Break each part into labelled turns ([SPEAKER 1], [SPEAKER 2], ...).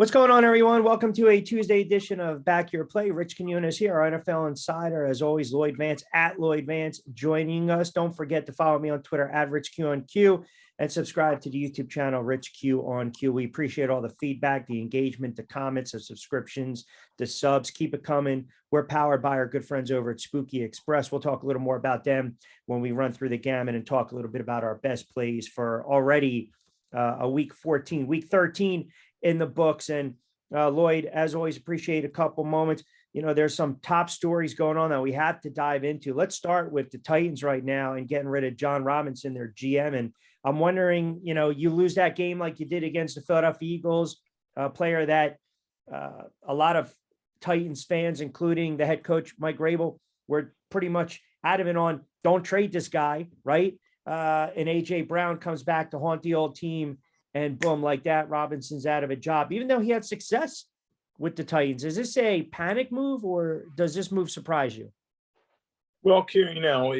[SPEAKER 1] What's going on, everyone? Welcome to a Tuesday edition of Back Your Play. Rich Quinones here, our NFL insider. As always, Lloyd Vance at Lloyd Vance joining us. Don't forget to follow me on Twitter at RichQ and subscribe to the YouTube channel Rich Q on Q. We appreciate all the feedback, the engagement, the comments, the subscriptions, the subs. Keep it coming. We're powered by our good friends over at Spooky Express. We'll talk a little more about them when we run through the gamut and talk a little bit about our best plays for already a week 14, week 13 in the books. And Lloyd, as always, appreciate a couple moments. You know, there's some top stories going on that we have to dive into. Let's start with the Titans right now and getting rid of John Robinson, their GM. And I'm wondering, you know, you lose that game like you did against the Philadelphia Eagles, a player that a lot of Titans fans, including the head coach, Mike Vrabel, were pretty much adamant on, don't trade this guy, right? And A.J. Brown comes back to haunt the old team. And boom, like that, Robinson's out of a job, even though he had success with the Titans. Is this a panic move, or does this move surprise you?
[SPEAKER 2] Well, Kieran, you know,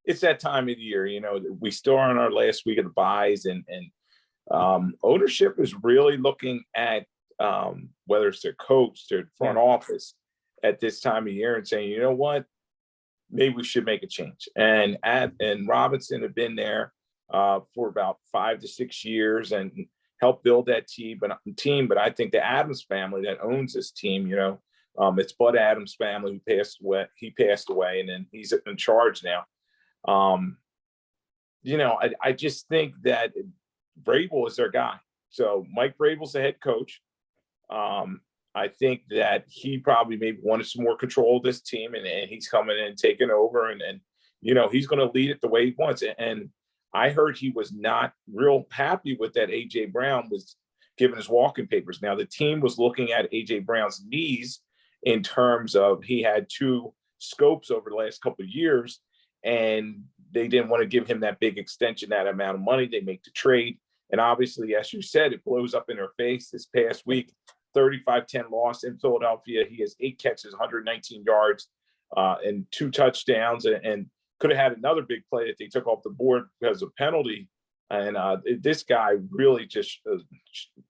[SPEAKER 2] it's that time of the year. You know, we still are on our last week of the buys, and ownership is really looking at whether it's their coach, their front office at this time of year, and saying, you know what, maybe we should make a change. And Robinson had been there for about 5 to 6 years and helped build that team. But I think the Adams family that owns this team, you know, it's Bud Adams' family who passed away. He passed away, and then he's in charge now. You know, I just think that Vrabel is their guy. So Mike Vrabel's the head coach. I think that he probably maybe wanted some more control of this team, and he's coming in and taking over, and you know, he's going to lead it the way he wants. And I heard he was not real happy with that A.J. Brown was given his walking papers. Now, the team was looking at A.J. Brown's knees in terms of he had 2 scopes over the last couple of years, and they didn't want to give him that big extension, that amount of money. They make the trade. And obviously, as you said, it blows up in their face this past week. 35-10 loss in Philadelphia. He has 8 catches, 119 yards, and 2 touchdowns, and could have had another big play that they took off the board because of penalty. And this guy really just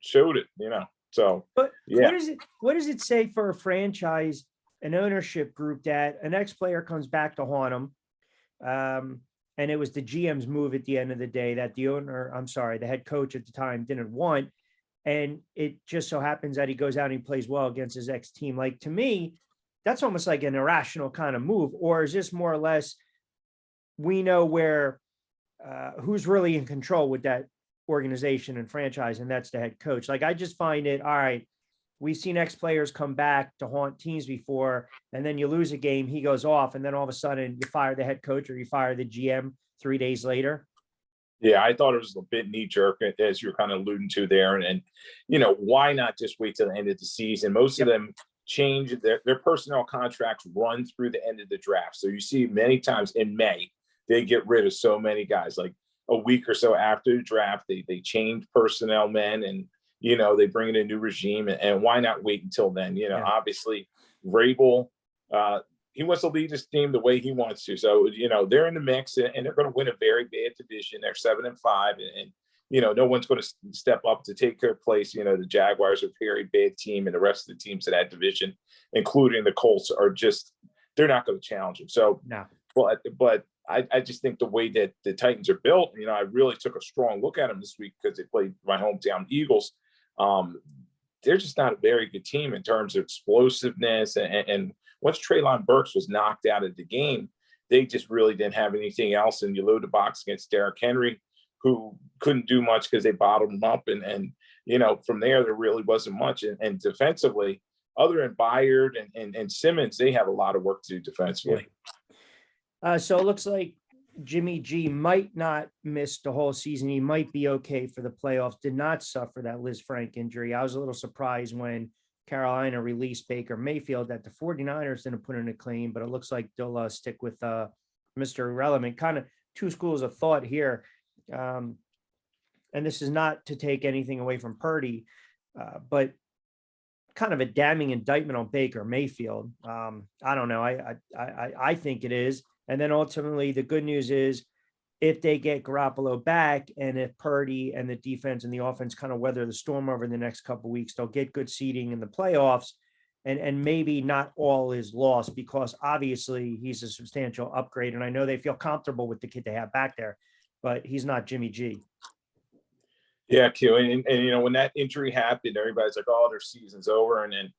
[SPEAKER 2] showed it, you know. So,
[SPEAKER 1] but
[SPEAKER 2] yeah.
[SPEAKER 1] What does it say for a franchise, an ownership group, that an ex-player comes back to haunt them? And it was the GM's move at the end of the day that the head coach at the time didn't want. And it just so happens that he goes out and he plays well against his ex-team. Like, to me, that's almost like an irrational kind of move. Or is this more or less, we know where who's really in control with that organization and franchise, and that's the head coach. Like, I just find it, all right, we've seen ex-players come back to haunt teams before, and then you lose a game, he goes off, and then all of a sudden you fire the head coach or you fire the GM 3 days later.
[SPEAKER 2] Yeah, I thought it was a bit knee-jerk, as you're kind of alluding to there. And you know, why not just wait till the end of the season? Most of them change their personnel contracts run through the end of the draft. So you see many times in May, they get rid of so many guys. Like a week or so after the draft, they change personnel men, and you know, they bring in a new regime. And why not wait until then? You know, obviously Vrabel, he wants to lead his team the way he wants to. So you know, they're in the mix, and they're going to win a very bad division. They're 7-5, and you know, no one's going to step up to take their place. You know, the Jaguars are a very bad team, and the rest of the teams in that division, including the Colts, are just, they're not going to challenge them. So,
[SPEAKER 1] no.
[SPEAKER 2] But I just think the way that the Titans are built, you know, I really took a strong look at them this week because they played my hometown Eagles. They're just not a very good team in terms of explosiveness. And once Treylon Burks was knocked out of the game, they just really didn't have anything else. And you load the box against Derrick Henry, who couldn't do much because they bottled him up. And you know, from there really wasn't much. And defensively, other than Byard and Simmons, they have a lot of work to do defensively.
[SPEAKER 1] So it looks like Jimmy G might not miss the whole season. He might be okay for the playoffs. Did not suffer that Liz Frank injury. I was a little surprised when Carolina released Baker Mayfield that the 49ers didn't put in a claim, but it looks like they'll stick with Mr. Irrelevant. Kind of 2 schools of thought here. And this is not to take anything away from Purdy, but kind of a damning indictment on Baker Mayfield. I don't know. I think it is. And then ultimately, the good news is if they get Garoppolo back, and if Purdy and the defense and the offense kind of weather the storm over the next couple of weeks, they'll get good seeding in the playoffs. And maybe not all is lost, because obviously he's a substantial upgrade. And I know they feel comfortable with the kid they have back there, but he's not Jimmy G.
[SPEAKER 2] Yeah, Q. And when that injury happened, everybody's like, oh, their season's over. And then,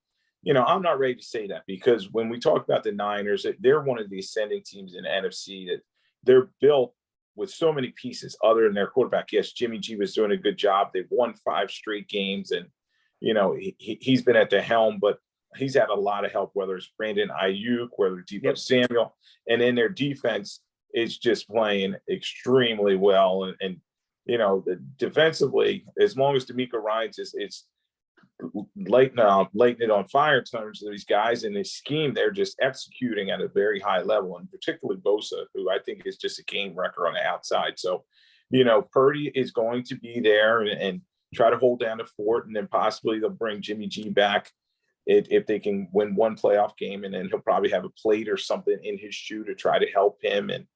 [SPEAKER 2] I'm not ready to say that, because when we talk about the Niners, they're one of the ascending teams in the NFC that they're built with so many pieces other than their quarterback. Yes, Jimmy G was doing a good job. They've won 5 straight games, and, he's been at the helm, but he's had a lot of help, whether it's Brandon Ayuk, whether it's Deebo Samuel, and then their defense is just playing extremely well. And defensively, as long as D'Amico Ryans is lighting it on fire in terms of these guys and this scheme, they're just executing at a very high level, and particularly Bosa, who I think is just a game wrecker on the outside. So, Purdy is going to be there and try to hold down the fort, and then possibly they'll bring Jimmy G back if they can win one playoff game, and then he'll probably have a plate or something in his shoe to try to help him. And,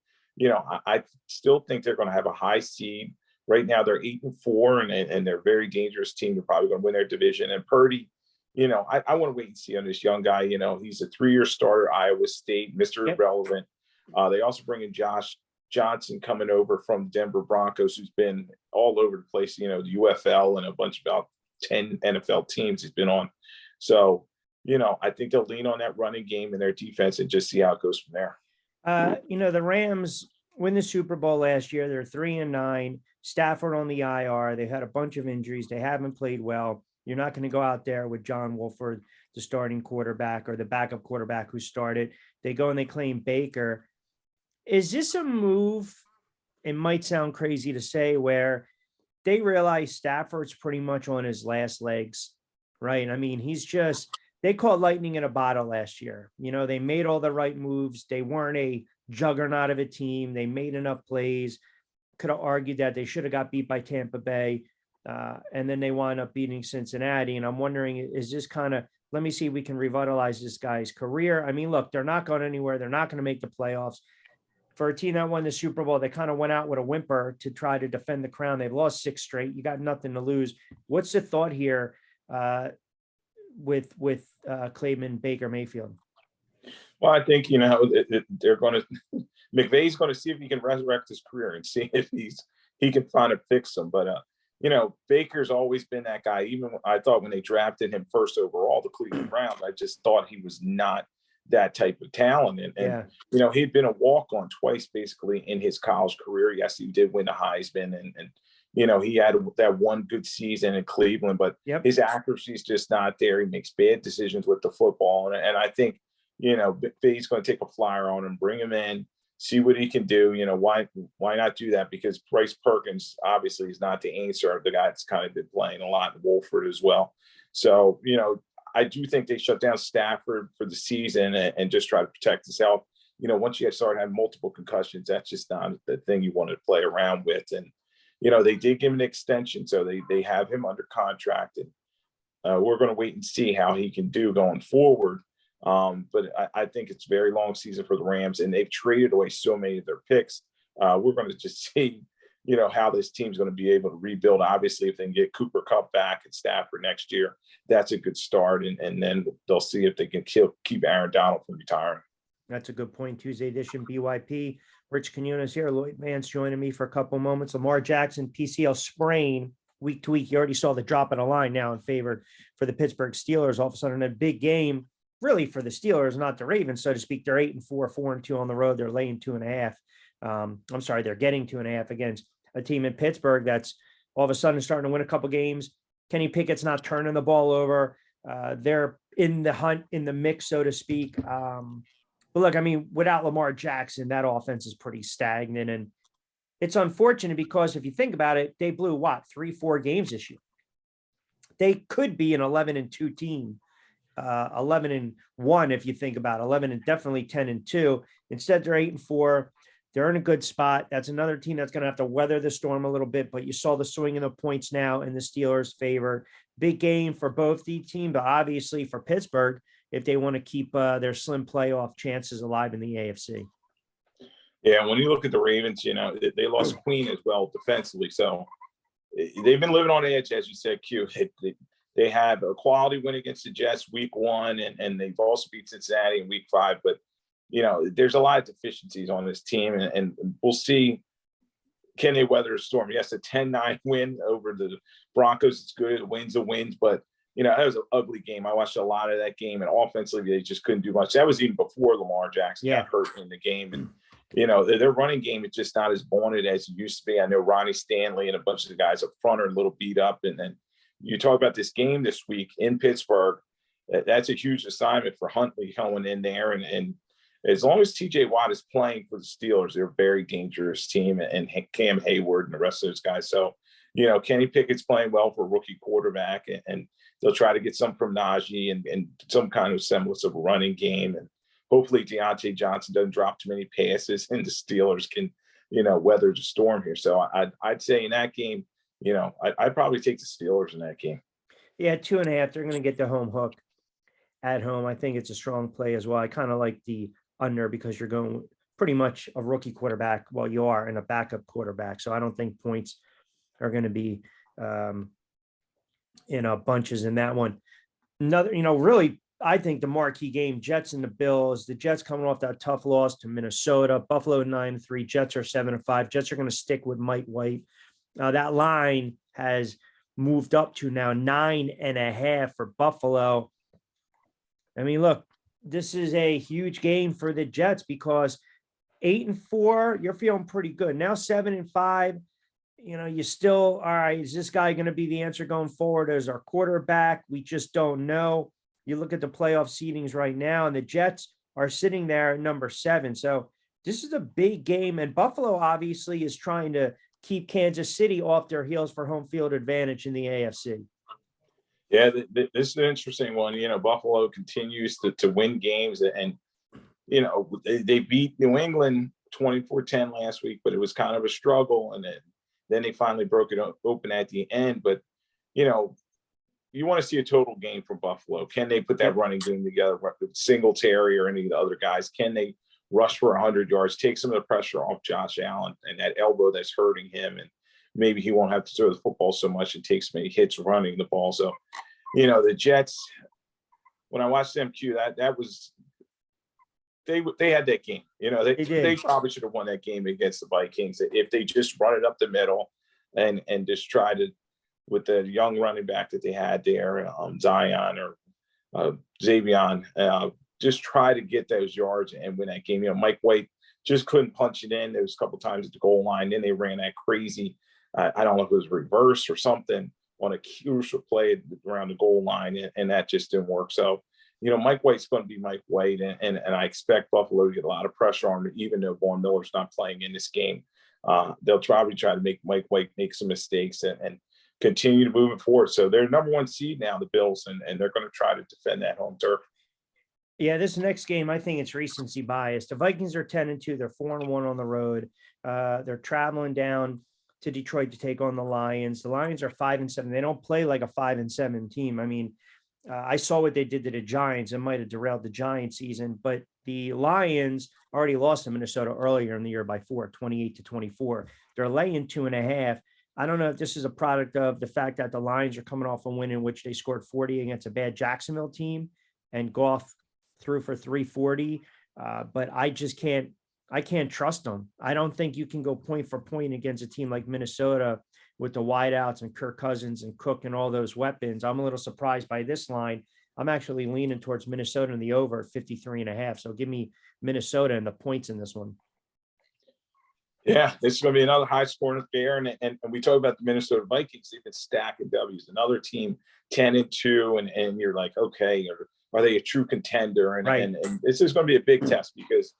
[SPEAKER 2] I still think they're going to have a high seed. Right now they're 8-4, and they're a very dangerous team. They're probably going to win their division. And Purdy, I want to wait and see on this young guy. He's a 3-year starter, Iowa State, Mr. Irrelevant. They also bring in Josh Johnson coming over from Denver Broncos, who's been all over the place, the UFL and a bunch of about 10 NFL teams he's been on. So, I think they'll lean on that running game and their defense and just see how it goes from there.
[SPEAKER 1] The Rams win the Super Bowl last year. They're 3-9. Stafford on the IR. They had a bunch of injuries. They haven't played well. You're not going to go out there with John Wolford, the starting quarterback, or the backup quarterback who started. They go and they claim Baker. Is this a move? It might sound crazy to say, where they realize Stafford's pretty much on his last legs, right? I mean, they caught lightning in a bottle last year. They made all the right moves. They weren't a juggernaut of a team. They made enough plays. Could have argued that they should have got beat by Tampa Bay, and then they wound up beating Cincinnati. And I'm wondering, is this kind of, let me see if we can revitalize this guy's career? I mean, look, they're not going anywhere. They're not going to make the playoffs. For a team that won the Super Bowl, they kind of went out with a whimper to try to defend the crown. They've lost 6 straight. You got nothing to lose. What's the thought here with Clayman Baker Mayfield?
[SPEAKER 2] Well, I think, they're going to – McVay's going to see if he can resurrect his career and see if he can find a fix him. But, Baker's always been that guy. Even I thought when they drafted him first overall, the Cleveland Browns, I just thought he was not that type of talent. And he'd been a walk-on twice basically in his college career. Yes, he did win the Heisman, and he had that one good season in Cleveland, but his accuracy is just not there. He makes bad decisions with the football. And I think, he's going to take a flyer on him, bring him in, see what he can do. Why not do that? Because Bryce Perkins obviously is not the answer. The guy that's kind of been playing a lot in Wolford as well. So, I do think they shut down Stafford for the season and just try to protect his health. Once you start having multiple concussions, that's just not the thing you want to play around with. And, they did give him an extension, so they have him under contract, and we're going to wait and see how he can do going forward. But I think it's a very long season for the Rams, and they've traded away so many of their picks. We're going to just see, how this team's going to be able to rebuild. Obviously, if they can get Cooper Kupp back and Stafford next year, that's a good start. And then they'll see if they can keep Aaron Donald from retiring.
[SPEAKER 1] That's a good point. Tuesday edition BYP. Rich Quinones here. Lloyd Vance joining me for a couple moments. Lamar Jackson, PCL sprain week to week. You already saw the drop of the line now in favor for the Pittsburgh Steelers. All of a sudden, a big game, really for the Steelers, not the Ravens, so to speak. They're 8-4, 4-2 on the road. They're laying 2.5. They're getting 2.5 against a team in Pittsburgh that's all of a sudden starting to win a couple games. Kenny Pickett's not turning the ball over. They're in the hunt, in the mix, so to speak. But look, I mean, without Lamar Jackson, that offense is pretty stagnant. And it's unfortunate because if you think about it, they blew 3-4 games this year. They could be an 11-2 team, 11-1 if you think about it, 11 and definitely 10-2. Instead, they're 8-4. They're in a good spot. That's another team that's going to have to weather the storm a little bit, but you saw the swing in the points now in the Steelers' favor. Big game for both the team, but obviously for Pittsburgh, if they want to keep their slim playoff chances alive in the AFC.
[SPEAKER 2] Yeah, when you look at the Ravens, they lost Queen as well defensively. So they've been living on edge, as you said, Q. They have a quality win against the Jets week 1, and they've also beat Cincinnati in week 5. But, there's a lot of deficiencies on this team, and we'll see, can they weather a storm? Yes, a 10-9 win over the Broncos. It's good. It wins the wins, but that was an ugly game. I watched a lot of that game, and offensively, they just couldn't do much. That was even before Lamar Jackson got hurt in the game. And, their running game is just not as vaunted as it used to be. I know Ronnie Stanley and a bunch of the guys up front are a little beat up. And then you talk about this game this week in Pittsburgh. That's a huge assignment for Huntley going in there. And as long as TJ Watt is playing for the Steelers, they're a very dangerous team, and Cam Hayward and the rest of those guys. So, Kenny Pickett's playing well for a rookie quarterback, and they'll try to get some from Najee and some kind of semblance of a running game. And hopefully Deontay Johnson doesn't drop too many passes, and the Steelers can, weather the storm here. So I'd say in that game, I'd probably take the Steelers in that game.
[SPEAKER 1] Yeah, 2.5. They're going to get the home hook at home. I think it's a strong play as well. I kind of like the under because you're going pretty much a rookie quarterback. Well, you are, and a backup quarterback. So I don't think points are going to be bunches in that one. Another, really, I think the marquee game, Jets and the Bills. The Jets coming off that tough loss to Minnesota. Buffalo 9-3. Jets are 7-5. Jets are going to stick with Mike White. That line has moved up to now 9.5 for Buffalo. I mean, look, this is a huge game for the Jets because 8-4, you're feeling pretty good. Now 7-5, you still, all right, is this guy going to be the answer going forward as our quarterback? We just don't know. You look at the playoff seedings right now, and the Jets are sitting there at number 7. So this is a big game, and Buffalo obviously is trying to keep Kansas City off their heels for home field advantage in the AFC.
[SPEAKER 2] Yeah, this is an interesting one. Buffalo continues to win games, and, they beat New England 24-10 last week, but it was kind of a struggle. And then they finally broke it open at the end. But, you want to see a total game from Buffalo. Can they put that running game together with Singletary or any of the other guys? Can they rush for 100 yards, take some of the pressure off Josh Allen and that elbow that's hurting him? And maybe he won't have to throw the football so much and take so many hits running the ball. So, the Jets, when I watched them, that was they had that game. They probably should have won that game against the Vikings if they just run it up the middle and just try to, with the young running back that they had there, Zion or Xavion, just try to get those yards and win that game. Mike White just couldn't punch it in. There was a couple times at the goal line. Then they ran that crazy, I don't know if it was reverse or something, on a crucial play around the goal line, and that just didn't work. So, Mike White's going to be Mike White, and I expect Buffalo to get a lot of pressure on him, even though Vaughn Miller's not playing in this game. They'll probably try to make Mike White make some mistakes and continue to move it forward. So they're number 1 seed now, the Bills, and they're going to try to defend that home turf.
[SPEAKER 1] Yeah, this next game, I think it's recency bias. The Vikings are 10-2. They're 4-1 on the road. They're traveling down to Detroit to take on the Lions. The Lions are 5-7. They don't play like a 5-7 team. I mean, I saw what they did to the Giants. It might have derailed the Giants season, but the Lions already lost to Minnesota earlier in the year by 28-24. They're laying 2.5. I don't know if this is a product of the fact that the Lions are coming off a win in which they scored 40 against a bad Jacksonville team, and Goff threw for 340. But I can't trust them. I don't think you can go point for point against a team like Minnesota with the wideouts and Kirk Cousins and Cook and all those weapons. I'm a little surprised by this line. I'm actually leaning towards Minnesota in the over at 53.5. So give me Minnesota and the points in this one.
[SPEAKER 2] Yeah, this is going to be another high-scoring affair, and we talk about the Minnesota Vikings. They've been stacking W's. Another team 10-2, and you're like, okay, are they a true contender? And,
[SPEAKER 1] right.
[SPEAKER 2] and this is going to be a big test because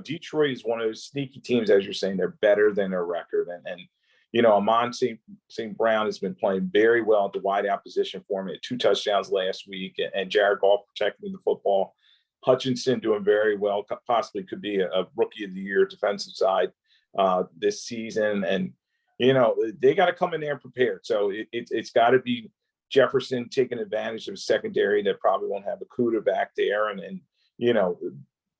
[SPEAKER 2] Detroit is one of those sneaky teams, as you're saying. They're better than their record, and Amon St. Brown has been playing very well at the wideout position for me. Had 2 touchdowns last week, and Jared Goff protecting the football. Hutchinson doing very well, possibly could be a rookie of the year defensive side this season. And, they got to come in there prepared. So it's got to be Jefferson taking advantage of a secondary that probably won't have a Kuda back there. And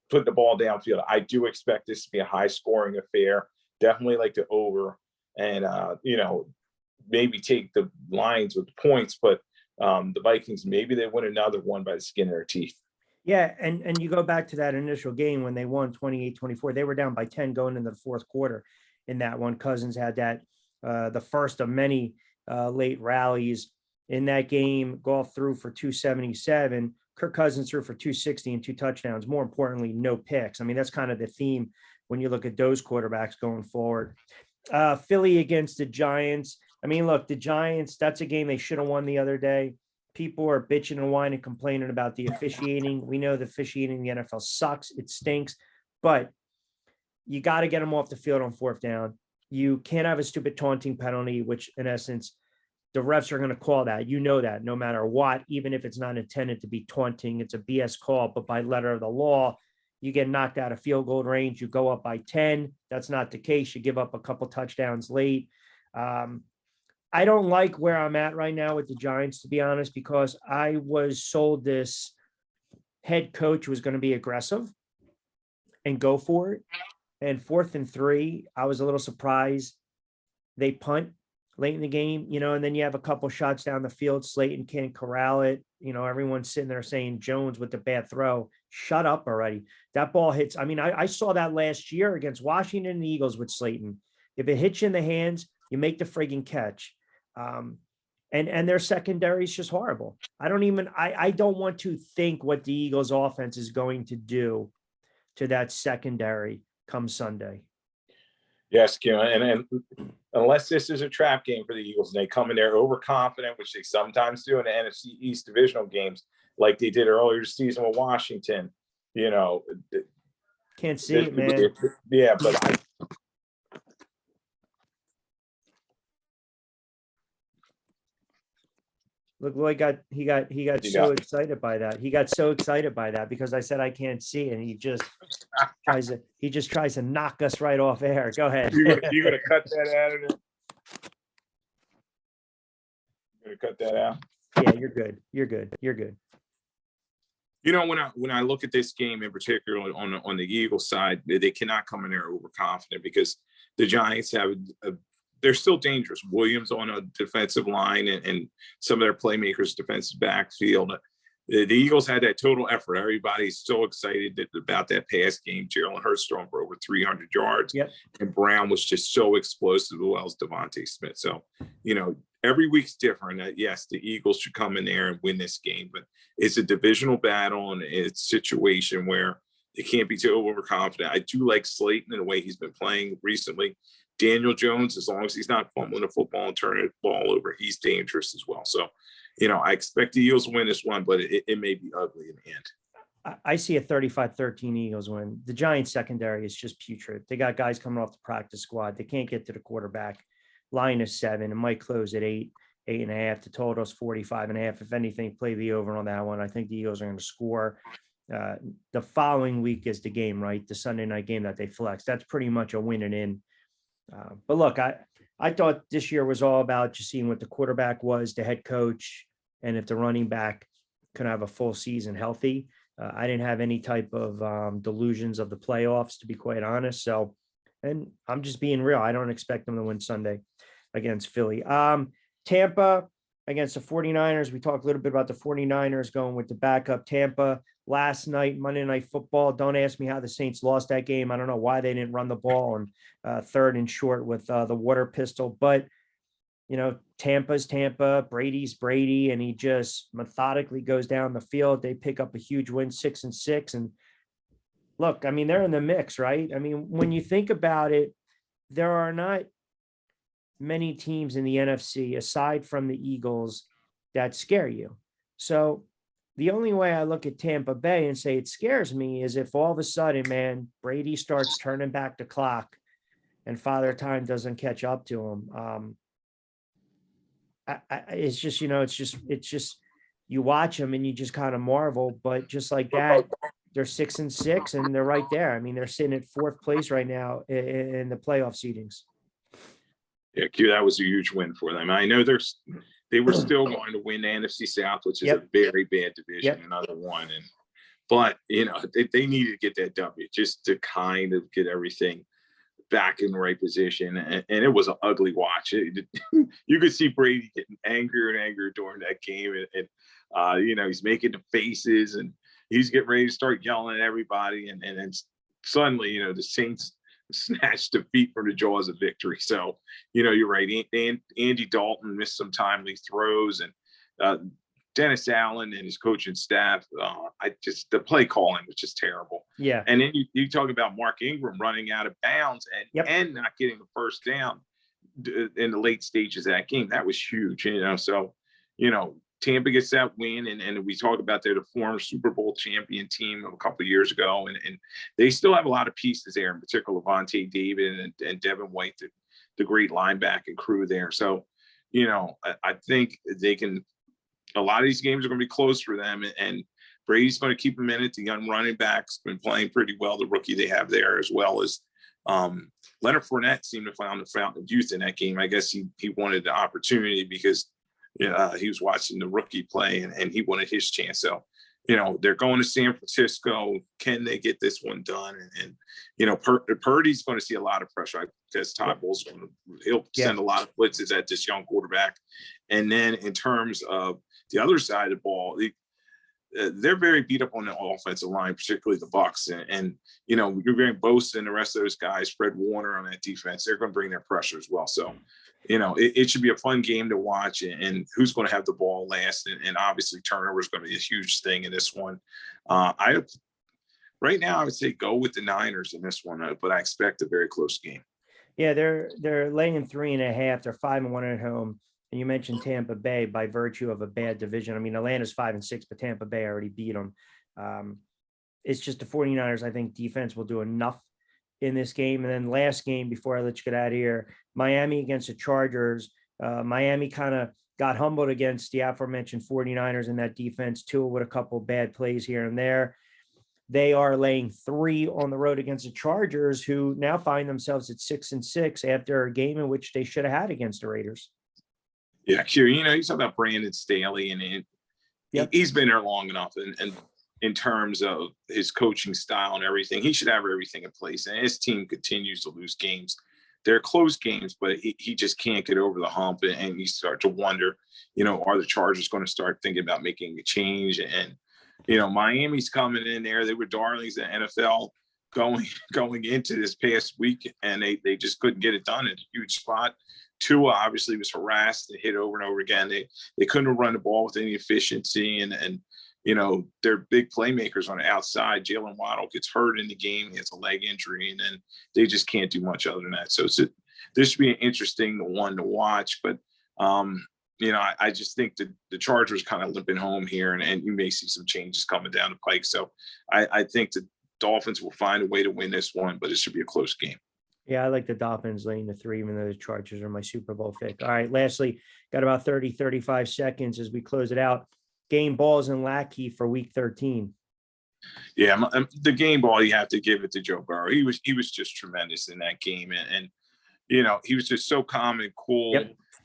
[SPEAKER 2] putting the ball downfield. I do expect this to be a high scoring affair. Definitely like the over, and maybe take the Lions with the points, but the Vikings, maybe they win another one by the skin of their teeth.
[SPEAKER 1] Yeah, and you go back to that initial game when they won 28-24. They were down by 10 going into the fourth quarter in that one. Cousins had that the first of many late rallies in that game. Goff threw for 277. Kirk Cousins threw for 260 and 2 touchdowns. More importantly, no picks. I mean, that's kind of the theme when you look at those quarterbacks going forward. Philly against the Giants. I mean, look, the Giants, that's a game they should have won the other day. People are bitching and whining, complaining about the officiating. We know the officiating in the NFL sucks. It stinks, but you got to get them off the field on 4th down. You can't have a stupid taunting penalty, which in essence, the refs are going to call that. You know that no matter what, even if it's not intended to be taunting, it's a BS call, but by letter of the law, you get knocked out of field goal range. You go up by 10. That's not the case. You give up a couple touchdowns late. I don't like where I'm at right now with the Giants, to be honest, because I was sold this head coach was going to be aggressive and go for it. And 4th and 3, I was a little surprised they punt late in the game, and then you have a couple shots down the field. Slayton can't corral it. Everyone's sitting there saying Jones with the bad throw. Shut up already. That ball hits. I mean, I saw that last year against Washington and the Eagles with Slayton. If it hits you in the hands, you make the friggin' catch. And their secondary is just horrible. I don't want to think what the Eagles offense is going to do to that secondary come Sunday.
[SPEAKER 2] Yes, Q, and unless this is a trap game for the Eagles and they come in there overconfident, which they sometimes do in the NFC East divisional games, like they did earlier this season with Washington,
[SPEAKER 1] can't see it, man.
[SPEAKER 2] Yeah, but
[SPEAKER 1] Look, Lloyd got so excited by that. He got so excited by that because I said I can't see, and he just tries to knock us right off air. Go ahead.
[SPEAKER 2] You're gonna cut that out of there. You're gonna cut that out.
[SPEAKER 1] Yeah, you're good. You're good.
[SPEAKER 2] When I look at this game in particular on the Eagles side, they cannot come in there overconfident because the Giants have they're still dangerous. Williams on a defensive line and some of their playmakers defensive backfield. The Eagles had that total effort. Everybody's so excited about that pass game. Jalen Hurts throwing for over 300 yards.
[SPEAKER 1] Yep.
[SPEAKER 2] And Brown was just so explosive, as well as Devontae Smith. So, every week's different. Yes, the Eagles should come in there and win this game, but it's a divisional battle and it's a situation where it can't be too overconfident. I do like Slayton in the way he's been playing recently. Daniel Jones, as long as he's not fumbling the football and turning the ball over, he's dangerous as well. So, I expect the Eagles to win this one, but it may be ugly in the end.
[SPEAKER 1] I see a 35-13 Eagles win. The Giants secondary is just putrid. They got guys coming off the practice squad. They can't get to the quarterback. Line is 7 and might close at 8.5. The total's 45.5. If anything, play the over on that one. I think the Eagles are going to score. The following week is the game, right? The Sunday night game that they flex. That's pretty much a win and in. But look, I thought this year was all about just seeing what the quarterback was, the head coach, and if the running back could have a full season healthy. I didn't have any type of delusions of the playoffs, to be quite honest. So, and I'm just being real. I don't expect them to win Sunday against Philly. Tampa against the 49ers. We talked a little bit about the 49ers going with the backup. Tampa last night, Monday Night Football. Don't ask me how the Saints lost that game. I don't know why they didn't run the ball on 3rd and short with the water pistol. But, Tampa's Tampa, Brady's Brady, and he just methodically goes down the field. They pick up a huge win, 6-6. And look, I mean, they're in the mix, right? I mean, when you think about it, there are not many teams in the NFC, aside from the Eagles, that scare you. So the only way I look at Tampa Bay and say it scares me is if all of a sudden, man, Brady starts turning back the clock and Father Time doesn't catch up to him. It's just, it's just you watch them and you just kind of marvel. But just like that, they're 6-6 and they're right there. I mean, they're sitting at 4th place right now in the playoff seedings.
[SPEAKER 2] Yeah, Q, that was a huge win for them. I know they were still going to win the NFC South, which is a very bad division, another one. And But, they needed to get that W just to kind of get everything back in the right position. And it was an ugly watch. You could see Brady getting angrier and angrier during that game. He's making the faces and he's getting ready to start yelling at everybody. And then suddenly, the Saints snatched defeat from the jaws of victory. So, you're right. Andy Dalton missed some timely throws, and Dennis Allen and his coaching staff, the play calling was just terrible.
[SPEAKER 1] Yeah.
[SPEAKER 2] And then you talk about Mark Ingram running out of bounds and not getting the first down in the late stages of that game. That was huge, So, Tampa gets that win, and we talk about they're the former Super Bowl champion team of a couple of years ago, and they still have a lot of pieces there, in particular Levante David and Devin White, the great linebacking crew there. So, I think they can. A lot of these games are going to be close for them, and Brady's going to keep them in it. The young running back's been playing pretty well. The rookie they have there, as well as Leonard Fournette seemed to find the fountain of youth in that game. I guess he wanted the opportunity because he was watching the rookie play and he wanted his chance. So, they're going to San Francisco. Can they get this one done? And Purdy's going to see a lot of pressure. I guess Todd Bowles he'll send a lot of blitzes at this young quarterback. And then in terms of the other side of the ball, they're very beat up on the offensive line, particularly the Bucs. And you're going to Bosa and the rest of those guys, Fred Warner on that defense. They're going to bring their pressure as well. So, it should be a fun game to watch, and who's going to have the ball last. And obviously turnover is going to be a huge thing in this one. Right now I would say go with the Niners in this one, but I expect a very close game.
[SPEAKER 1] Yeah, they're laying 3.5. They're 5-1 at home. And you mentioned Tampa Bay by virtue of a bad division. I mean, Atlanta's 5-6, but Tampa Bay already beat them. It's just the 49ers, I think defense will do enough in this game. And then last game before I let you get out of here, Miami against the Chargers. Miami kind of got humbled against the aforementioned 49ers in that defense too, with a couple bad plays here and there. They are laying 3 on the road against the Chargers, who now find themselves at 6-6 after a game in which they should have had against the Raiders.
[SPEAKER 2] Yeah, Q, you talk about Brandon Staley, and he's been there long enough. And in terms of his coaching style and everything, he should have everything in place. And his team continues to lose games. They're close games, but he just can't get over the hump. And you start to wonder, are the Chargers going to start thinking about making a change? And, Miami's coming in there. They were darlings in the NFL going into this past week, and they just couldn't get it done at a huge spot. Tua obviously was harassed and hit over and over again. They couldn't run the ball with any efficiency, and they're big playmakers on the outside. Jalen Waddle gets hurt in the game. He has a leg injury, and then they just can't do much other than that. So this should be an interesting one to watch. But, I just think that the Chargers kind of limping home here, and you may see some changes coming down the pike. So I think the Dolphins will find a way to win this one, but it should be a close game.
[SPEAKER 1] Yeah, I like the Dolphins laying the 3, even though the Chargers are my Super Bowl pick. All right, lastly, got about 35 seconds as we close it out. Game balls and Lackey for week 13.
[SPEAKER 2] Yeah, the game ball, you have to give it to Joe Burrow. He was just tremendous in that game. And he was just so calm and cool.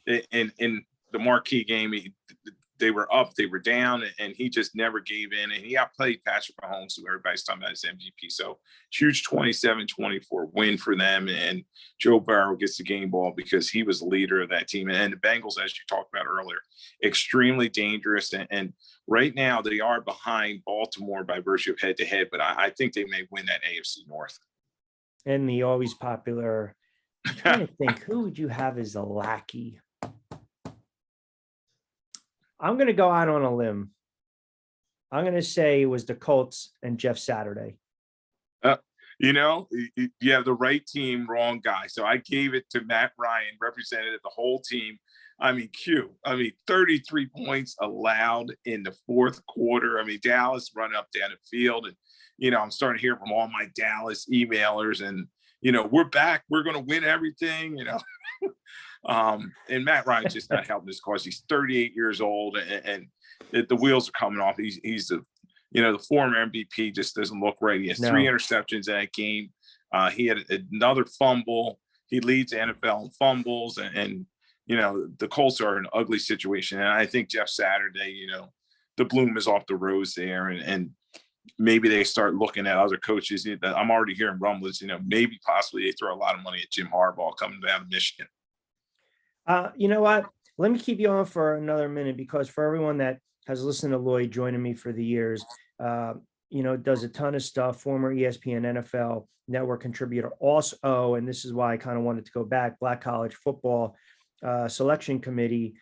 [SPEAKER 2] Yep. In the marquee game, they were up, they were down, and he just never gave in. And he outplayed Patrick Mahomes, who everybody's talking about his MVP. So huge 27-24 win for them. And Joe Burrow gets the game ball because he was the leader of that team. And the Bengals, as you talked about earlier, extremely dangerous. And right now they are behind Baltimore by virtue of head-to-head, but I think they may win that AFC North.
[SPEAKER 1] And the always popular, I'm trying to think, who would you have as a Lackey? I'm going to go out on a limb. I'm going to say it was the Colts and Jeff Saturday.
[SPEAKER 2] You have the right team, wrong guy. So I gave it to Matt Ryan, represented the whole team. 33 points allowed in the fourth quarter. Dallas run up down the field. And, I'm starting to hear from all my Dallas emailers and, we're back. We're going to win everything, and Matt Ryan's just not helping his cause. He's 38 years old and the wheels are coming off. He's the former MVP just doesn't look right. He has 3 interceptions in that game. He had another fumble. He leads the NFL in fumbles and the Colts are in an ugly situation. And I think Jeff Saturday, the bloom is off the rose there. And maybe they start looking at other coaches. I'm already hearing rumblings, maybe possibly they throw a lot of money at Jim Harbaugh coming down to Michigan.
[SPEAKER 1] You know what? Let me keep you on for another minute, because for everyone that has listened to Lloyd joining me for the years, does a ton of stuff, former ESPN NFL network contributor also, and this is why I kind of wanted to go back, Black College Football Selection Committee.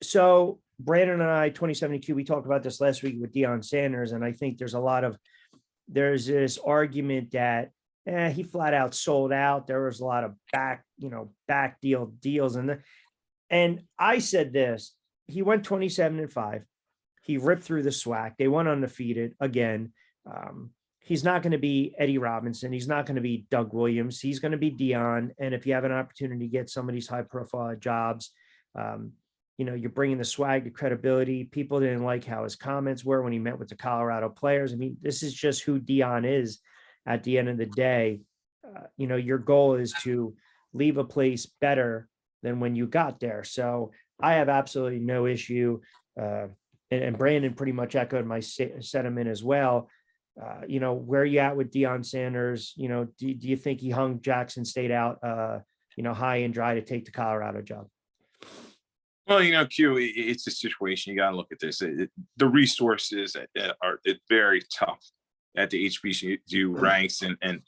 [SPEAKER 1] So Brandon and I, 2070Q, we talked about this last week with Deion Sanders, and I think there's this argument that he flat out sold out. There was a lot of back deals. And I said this, he went 27-5. He ripped through the SWAC. They went undefeated again. He's not going to be Eddie Robinson. He's not going to be Doug Williams. He's going to be Deion. And if you have an opportunity to get some of these high profile jobs, you're bringing the swag, the credibility. People didn't like how his comments were when he met with the Colorado players. I mean, this is just who Deion is at the end of the day. Your goal is to leave a place better than when you got there. So I have absolutely no issue. And Brandon pretty much echoed my sentiment as well. Where are you at with Deion Sanders? Do you think he hung Jackson State out, high and dry to take the Colorado job?
[SPEAKER 2] Well, Q, it's a situation. You got to look at this. The resources are very tough at the HBCU ranks, and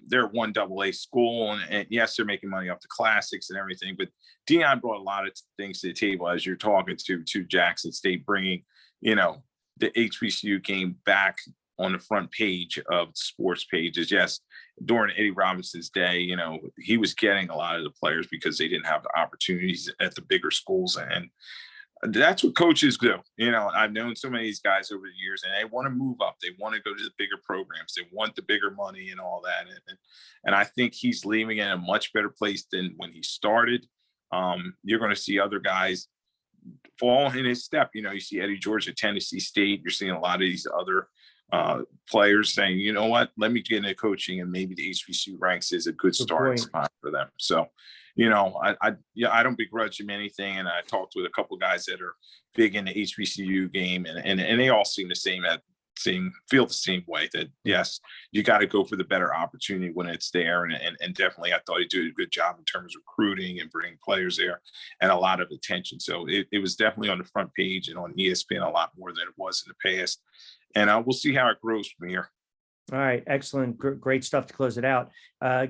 [SPEAKER 2] they're one AA school, and yes, they're making money off the classics and everything. But Deion brought a lot of things to the table as you're talking to Jackson State, bringing the HBCU game back on the front page of sports pages. Yes, during Eddie Robinson's day, he was getting a lot of the players because they didn't have the opportunities at the bigger schools, and that's what coaches do. I've known so many of these guys over the years, and they want to move up. They want to go to the bigger programs. They want the bigger money and all that. And I think he's leaving in a much better place than when he started. You're going to see other guys fall in his step. You see Eddie George at Tennessee State. You're seeing a lot of these other players saying, you know what, let me get into coaching, and maybe the HBCU ranks is a good starting spot for them. So, I don't begrudge him anything. And I talked with a couple of guys that are big in the HBCU game, and they all seem feel the same way, that yes, you got to go for the better opportunity when it's there. And definitely, I thought he did a good job in terms of recruiting and bringing players there, and a lot of attention. So it was definitely on the front page and on ESPN a lot more than it was in the past. And we'll see how it grows from here.
[SPEAKER 1] All right. Excellent. Great stuff to close it out.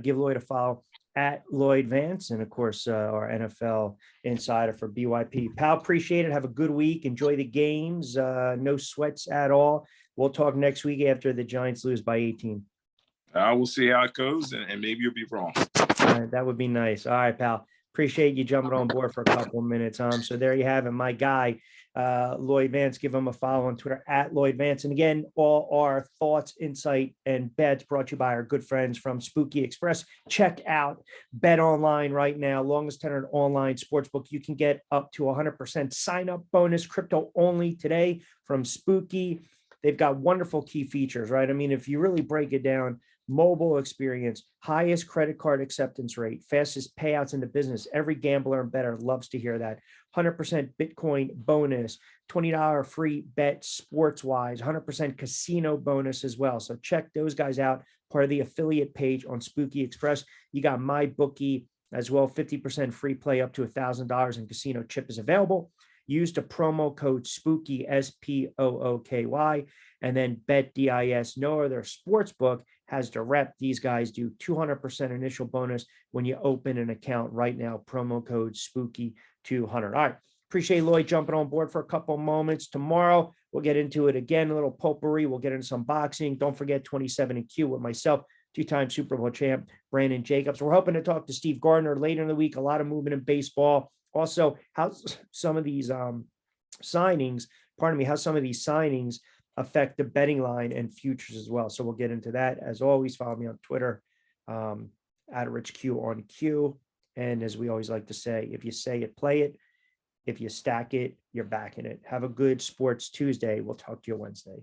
[SPEAKER 1] Give Lloyd a follow at Lloyd Vance, and of course, our NFL insider for BYP. Pal, appreciate it. Have a good week. Enjoy the games. No sweats at all. We'll talk next week after the Giants lose by 18.
[SPEAKER 2] We'll see how it goes, and maybe you'll be wrong.
[SPEAKER 1] All right, that would be nice. All right, pal. Appreciate you jumping on board for a couple of minutes. So there you have it, my guy, Lloyd Vance. Give him a follow on Twitter at Lloyd Vance. And again, all our thoughts, insight, and bets brought to you by our good friends from Spooky Express. Check out Bet Online right now. Longest tenured online sportsbook. You can get up to 100% sign up bonus, crypto only today from Spooky. They've got wonderful key features, right? I mean, if you really break it down, mobile experience, highest credit card acceptance rate, fastest payouts in the business. Every gambler and bettor loves to hear that. 100% Bitcoin bonus, $20 free bet sports-wise, 100% casino bonus as well. So check those guys out. Part of the affiliate page on Spooky Express. You got my bookie as well. 50% free play up to $1,000 in casino chip is available. Use the promo code SPOOKY, SPOOKY, and then bet DIS. No other sports book has the rep. These guys do 200% initial bonus when you open an account right now. Promo code SPOOKY200. All right. Appreciate Lloyd jumping on board for a couple moments. Tomorrow, we'll get into it again, a little potpourri. We'll get into some boxing. Don't forget 27Q with myself, two-time Super Bowl champ, Brandon Jacobs. We're hoping to talk to Steve Gardner later in the week. A lot of movement in baseball. Also, how some of these signings affect the betting line and futures as well. So we'll get into that. As always, follow me on Twitter at Rich Q on Q. And as we always like to say, if you say it, play it. If you stack it, you're backing it. Have a good Sports Tuesday. We'll talk to you Wednesday.